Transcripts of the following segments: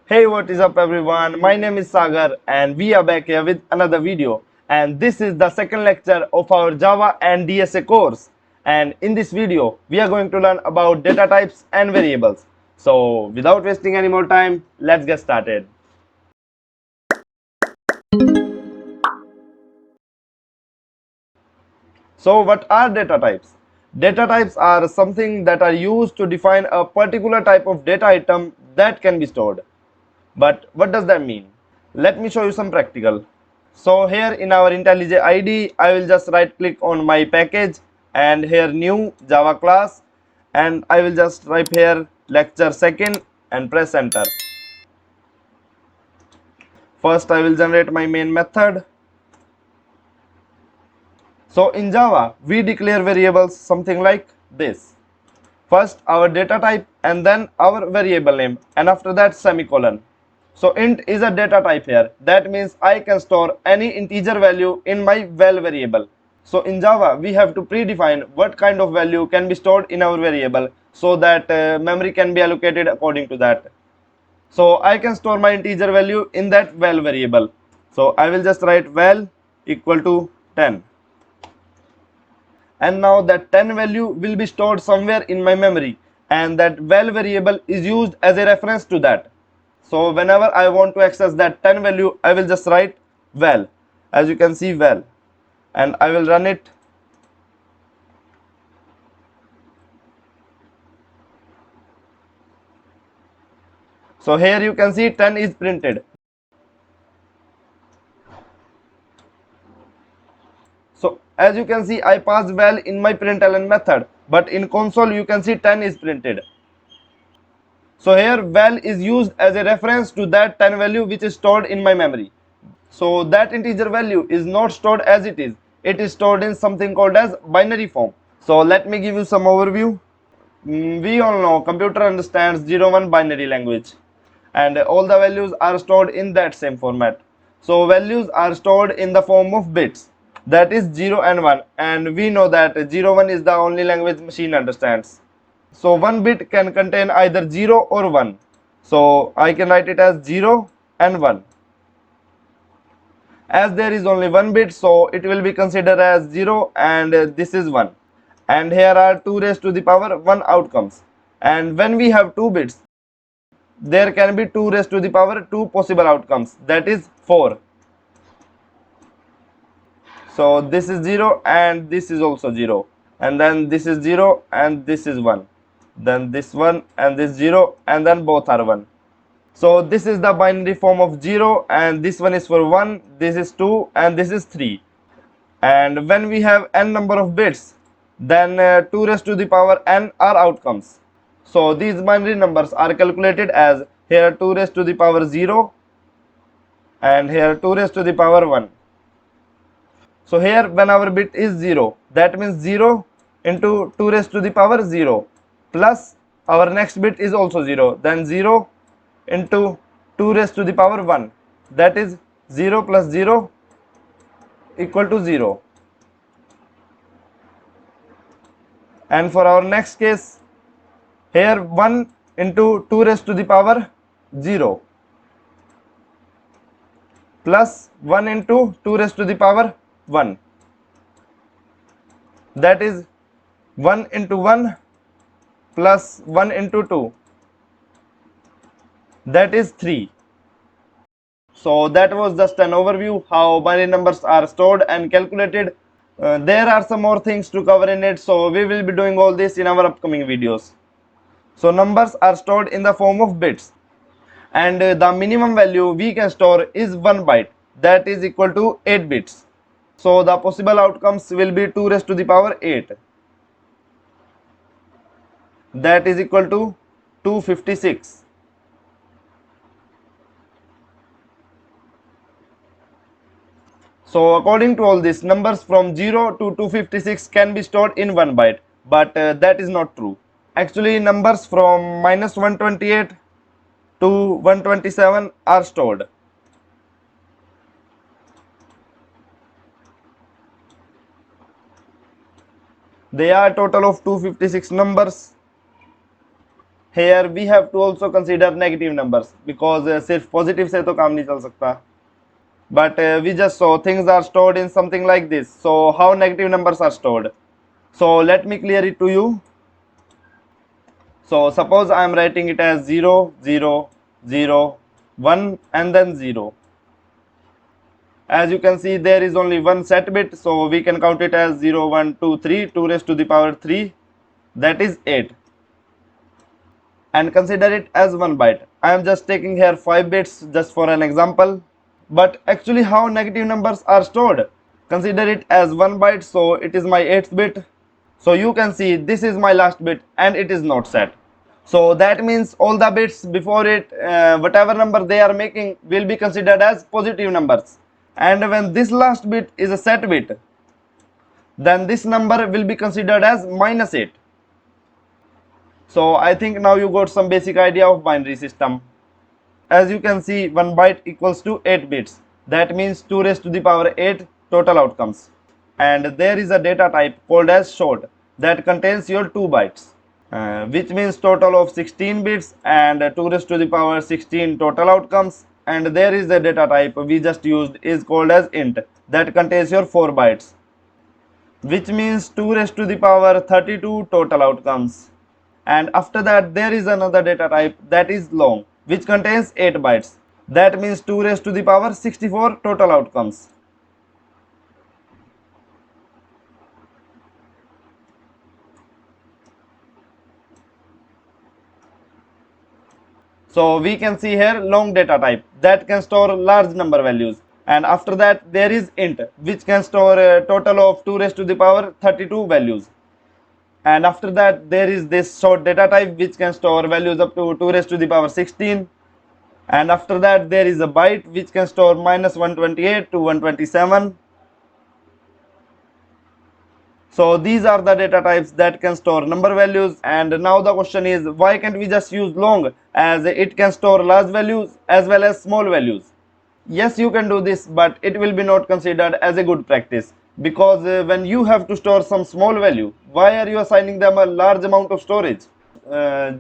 Hey, what is up everyone? My name is Sagar and we are back here with another video. And this is the second lecture of our Java and DSA course. And in this video, we are going to learn about data types and variables. So without wasting any more time, let's get started. So what are data types? Data types are something that are used to define a particular type of data item that can be stored. But what does that mean? Let me show you some practical. So here in our IntelliJ IDE, I will just right click on my package and here new Java class, and I will just type here lecture second and press enter. First I will generate my main method. So in Java, we declare variables something like this. First our data type and then our variable name, and after that semicolon. So int is a data type here. That means I can store any integer value in my val variable. So in Java, we have to predefine what kind of value can be stored in our variable so that memory can be allocated according to that. So I can store my integer value in that val variable. So I will just write val equal to 10. And now that 10 value will be stored somewhere in my memory, and that val variable is used as a reference to that. So whenever I want to access that 10 value, I will just write val, as you can see val, and I will run it. So here you can see 10 is printed. So as you can see, I passed val in my println method, but in console you can see 10 is printed. So here val is used as a reference to that 10 value which is stored in my memory. So that integer value is not stored as it is. It is stored in something called as binary form. So let me give you some overview. We all know computer understands 0-1 binary language, and all the values are stored in that same format. So values are stored in the form of bits, that is 0 and 1, and we know that 0-1 is the only language machine understands. So one bit can contain either 0 or 1. So I can write it as 0 and 1. As there is only one bit, so it will be considered as 0 and this is 1. And here are 2 raised to the power 1 outcomes. And when we have 2 bits, there can be 2 raised to the power 2 possible outcomes, that is 4. So this is 0 and this is also 0, and then this is 0 and this is 1, then this 1 and this 0, and then both are 1. So this is the binary form of 0, and this one is for 1, this is 2, and this is 3. And when we have n number of bits, then 2 raised to the power n are outcomes. So these binary numbers are calculated as here 2 raised to the power 0 and here 2 raised to the power 1. So here when our bit is 0, that means 0 into 2 raised to the power 0 plus our next bit is also 0, then 0 into 2 raised to the power 1, that is 0 plus 0 equal to 0. And for our next case, here 1 into 2 raised to the power 0 plus 1 into 2 raised to the power 1, that is 1 into 1 plus 1 into 2, that is 3. So that was just an overview how binary numbers are stored and calculated. There are some more things to cover in it, so we will be doing all this in our upcoming videos. So numbers are stored in the form of bits, and the minimum value we can store is 1 byte, that is equal to 8 bits. So the possible outcomes will be 2 raised to the power 8, that is equal to 256. So according to all this, numbers from 0 to 256 can be stored in 1 byte, but that is not true. Actually, numbers from minus 128 to 127 are stored. They are a total of 256 numbers. here we have to also consider negative numbers because सिर्फ positive से तो काम नहीं चल सकता. But we just saw things are stored in something like this. So how negative numbers are stored? So let me clear it to you. So suppose I am writing it as 0, 0, 0, 1 and then 0. As you can see, there is only one set bit, so we can count it as 0, 1, 2, 3, 2 raised to the power 3, that is 8. And consider it as 1 byte. I am just taking here 5 bits just for an example. But actually how negative numbers are stored? Consider it as 1 byte, so it is my 8th bit. So you can see this is my last bit and it is not set. So that means all the bits before it, whatever number they are making, will be considered as positive numbers. And when this last bit is a set bit, then this number will be considered as -8. So I think now you got some basic idea of binary system. As you can see, 1 byte equals to 8 bits. That means 2 raised to the power 8 total outcomes. And there is a data type called as short that contains your 2 bytes. Which means total of 16 bits and 2 raised to the power 16 total outcomes. And there is the data type we just used is called as int that contains your 4 bytes, which means 2 raised to the power 32 total outcomes. And after that there is another data type that is long, which contains 8 bytes. That means 2 raised to the power 64 total outcomes. So we can see here long data type that can store large number values. And after that there is int which can store a total of 2 raised to the power 32 values. And after that there is this short data type which can store values up to 2 raised to the power 16. And after that there is a byte which can store -128 to 127. So these are the data types that can store number values. And now the question is, why can't we just use long, as it can store large values as well as small values? Yes, you can do this, but it will be not considered as a good practice, because when you have to store some small value, why are you assigning them a large amount of storage?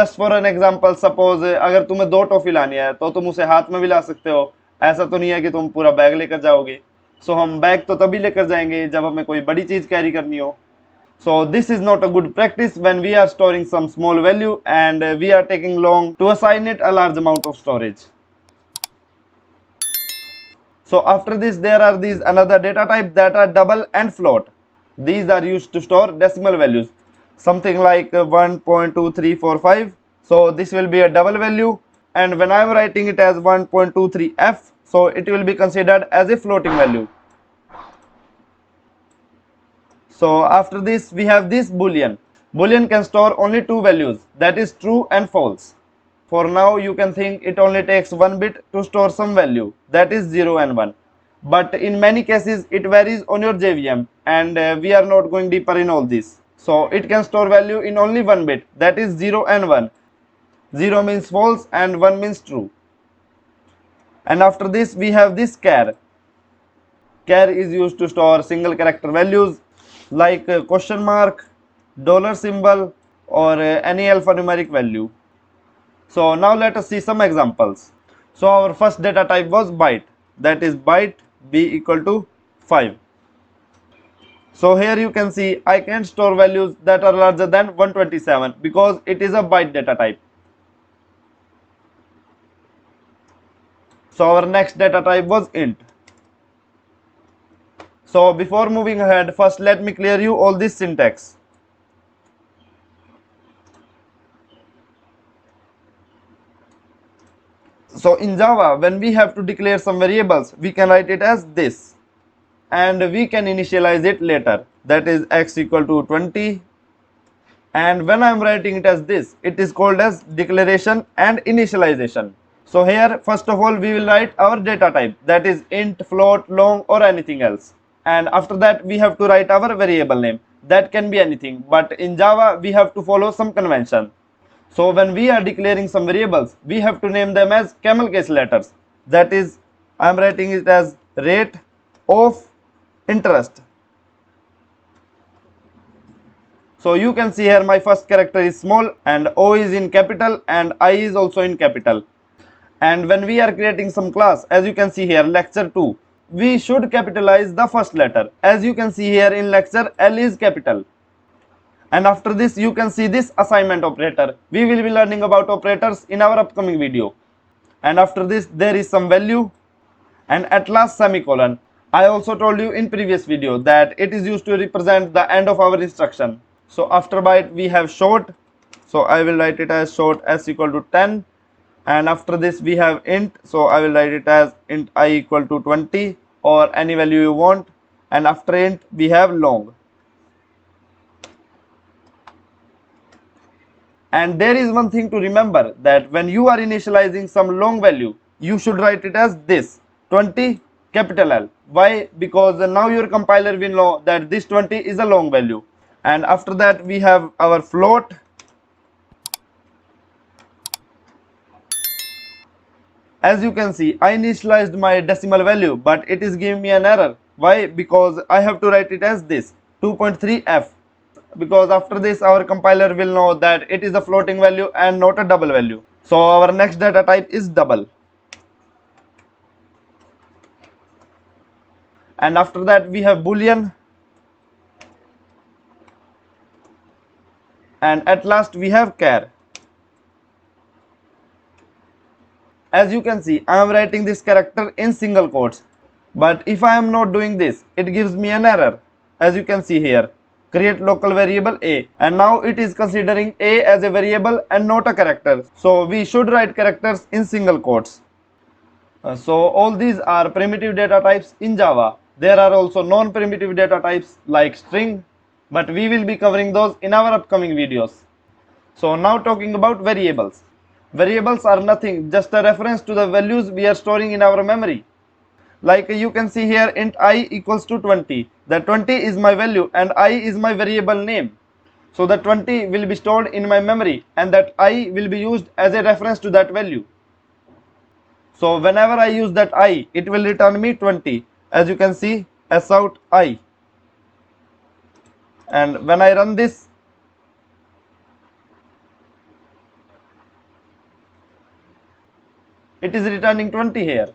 Just for an example, suppose अगर तुम्हें 2 toffee लानी है तो तुम उसे हाथ में भी ला सकते हो. ऐसा तो नहीं है कि तुम पूरा बैग लेकर जाओगे. सो हम बैग तो तभी लेकर जाएंगे जब हमें कोई बड़ी चीज कैरी करनी हो. So this is not a good practice when we are storing some small value and we are taking long to assign it a large amount of storage. So after this there are these another data type that are double and float. These are used to store decimal values, something like 1.2345. So this will be a double value, and when I am writing it as 1.23f, so it will be considered as a floating value. So after this we have this boolean. Boolean can store only 2 values, that is true and false. For now you can think it only takes 1 bit to store some value, that is 0 and 1. But in many cases it varies on your JVM, and we are not going deeper in all this. So it can store value in only 1 bit, that is 0 and 1. 0 means false and 1 means true. And after this we have this char. Char is used to store single character values like question mark, dollar symbol, or any alphanumeric value. So now let us see some examples. So our first data type was byte, that is byte b equal to 5. So here you can see I can't store values that are larger than 127 because it is a byte data type. So our next data type was int. So before moving ahead, first let me clear you all this syntax. So in Java, when we have to declare some variables, we can write it as this, and we can initialize it later, that is x equal to 20. And when I am writing it as this, it is called as declaration and initialization. So here first of all we will write our data type, that is int, float, long, or anything else. And after that we have to write our variable name, that can be anything, but in Java we have to follow some convention. So when we are declaring some variables, we have to name them as camel case letters, that is I am writing it as rate of interest. So you can see here my first character is small and O is in capital and I is also in capital. And when we are creating some class, as you can see here, lecture 2, we should capitalize the first letter. As you can see here in lecture, L is capital. And after this, you can see this assignment operator. We will be learning about operators in our upcoming video. And after this, there is some value and at last semicolon. I also told you in previous video that it is used to represent the end of our instruction. So after byte we have short. So I will write it as short s equal to 10. And after this we have int, so I will write it as int I equal to 20 or any value you want. And after int we have long. And there is one thing to remember, that when you are initializing some long value, you should write it as this 20 capital L. Why? Because now your compiler will know that this 20 is a long value. And after that we have our float. As you can see, I initialized my decimal value, but it is giving me an error. Why? Because I have to write it as this 2.3f. Because after this our compiler will know that it is a floating value and not a double value. So our next data type is double. And after that we have boolean. And at last we have char. As you can see, I am writing this character in single quotes. But if I am not doing this, it gives me an error. As you can see here, create local variable a, and now it is considering a as a variable and not a character. So we should write characters in single quotes. So all these are primitive data types in Java. There are also non-primitive data types like string, but we will be covering those in our upcoming videos. So now talking about variables. Variables are nothing, just a reference to the values we are storing in our memory. Like you can see here, int I equals to 20. The 20 is my value and I is my variable name. So the 20 will be stored in my memory and that I will be used as a reference to that value. So whenever I use that I, it will return me 20. As you can see, s out I. And when I run this, it is returning 20 here.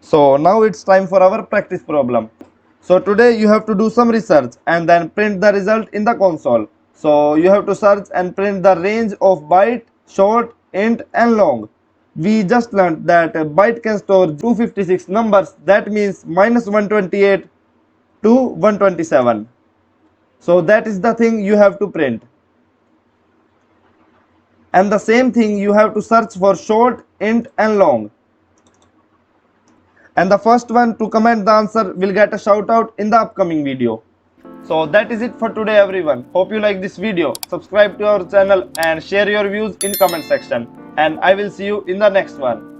So now it's time for our practice problem. So today you have to do some research and then print the result in the console. So you have to search and print the range of byte, short, int and long. We just learned that a byte can store 256 numbers, that means minus 128 to 127. So that is the thing you have to print. And the same thing you have to search for short, int and long. And the first one to comment the answer will get a shout out in the upcoming video. So that is it for today everyone. Hope you like this video. Subscribe to our channel and share your views in comment section. And I will see you in the next one.